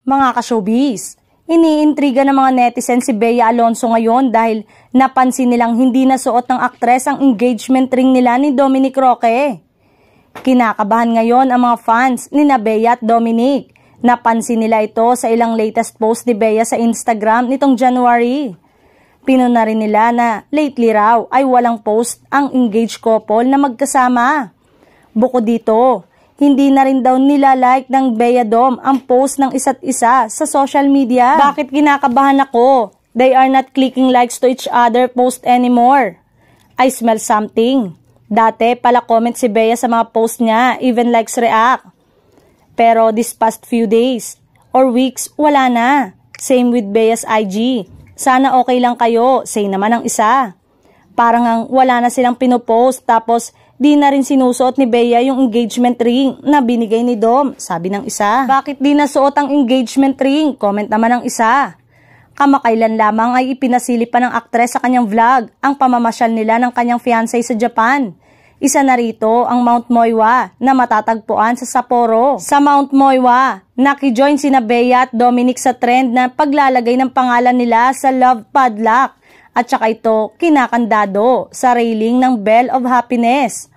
Mga ka-showbiz, iniintriga ng mga netizen si Bea Alonzo ngayon dahil napansin nilang hindi nasuot ng aktres ang engagement ring nila ni Dominic Roque. Kinakabahan ngayon ang mga fans ni Bea at Dominic. Napansin nila ito sa ilang latest post ni Bea sa Instagram nitong January. Pinuna rin nila na lately raw ay walang post ang engaged couple na magkasama. Bukod dito, hindi na rin daw nila-like ng Bea Dom ang post ng isa't isa sa social media. Bakit kinakabahan ako? They are not clicking likes to each other post anymore. I smell something. Dati pala comment si Bea sa mga post niya, even likes react. Pero this past few days or weeks, wala na. Same with Bea's IG. Sana okay lang kayo, say naman ang isa. Parang ang wala na silang pinopost tapos di na rin sinusuot ni Bea yung engagement ring na binigay ni Dom, sabi ng isa. Bakit di nasuot ang engagement ring? Comment naman ng isa. Kamakailan lamang ay ipinasilip pa ng aktres sa kanyang vlog ang pamamasyal nila ng kanyang fiancé sa Japan. Isa na rito ang Mount Moiwa na matatagpuan sa Sapporo. Sa Mount Moiwa, nakijoin sina Bea at Dominic sa trend na paglalagay ng pangalan nila sa love padlock. At saka ito kinakandado sa railing ng Bell of Happiness.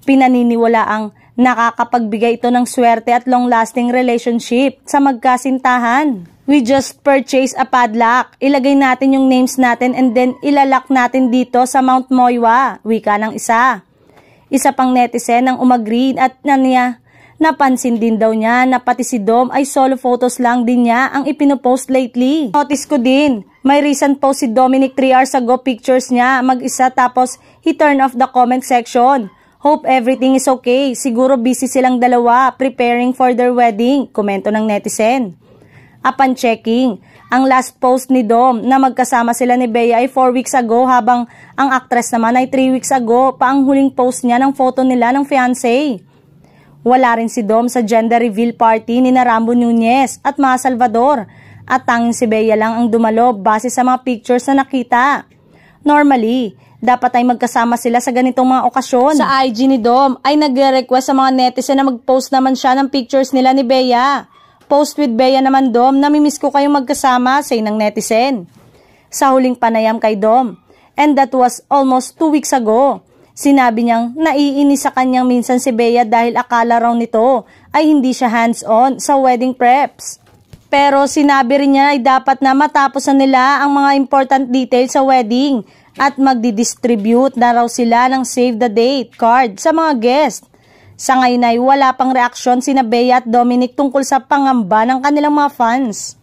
Pinaniniwala ang nakakapagbigay ito ng swerte at long-lasting relationship sa magkasintahan. We just purchased a padlock. Ilagay natin yung names natin and then ilalak natin dito sa Mount Moiwa, wika ng isa. Isa pang netizen ang umagreed at napansin din daw niya na pati si Dom ay solo photos lang din niya ang ipinopost lately. Notice ko din, may recent post si Dominic 3 hours ago pictures niya mag-isa tapos he turned off the comment section. Hope everything is okay. Siguro busy silang dalawa preparing for their wedding, komento ng netizen. Upon checking, ang last post ni Dom na magkasama sila ni Bea ay 4 weeks ago habang ang actress naman ay 3 weeks ago pa ang huling post niya ng photo nila ng fiancé. Wala rin si Dom sa gender reveal party ni Rambo Nunez at mga Salvador at tanging si Bea lang ang dumalo base sa mga pictures na nakita. Normally, dapat ay magkasama sila sa ganitong mga okasyon. Sa IG ni Dom ay nagre-request sa mga netizen na mag-post naman siya ng pictures nila ni Bea. Post with Bea naman Dom, namimiss ko kayong magkasama, say ng netizen. Sa huling panayam kay Dom, and that was almost 2 weeks ago. Sinabi niyang naiinis sa kanyang minsan si Bea dahil akala raw nito ay hindi siya hands-on sa wedding preps. Pero sinabi rin niya ay dapat na matapos na nila ang mga important details sa wedding at magdi-distribute na raw sila ng save the date card sa mga guest. Sa ngayon ay wala pang reaksyon sina Bea at Dominic tungkol sa pangamba ng kanilang mga fans.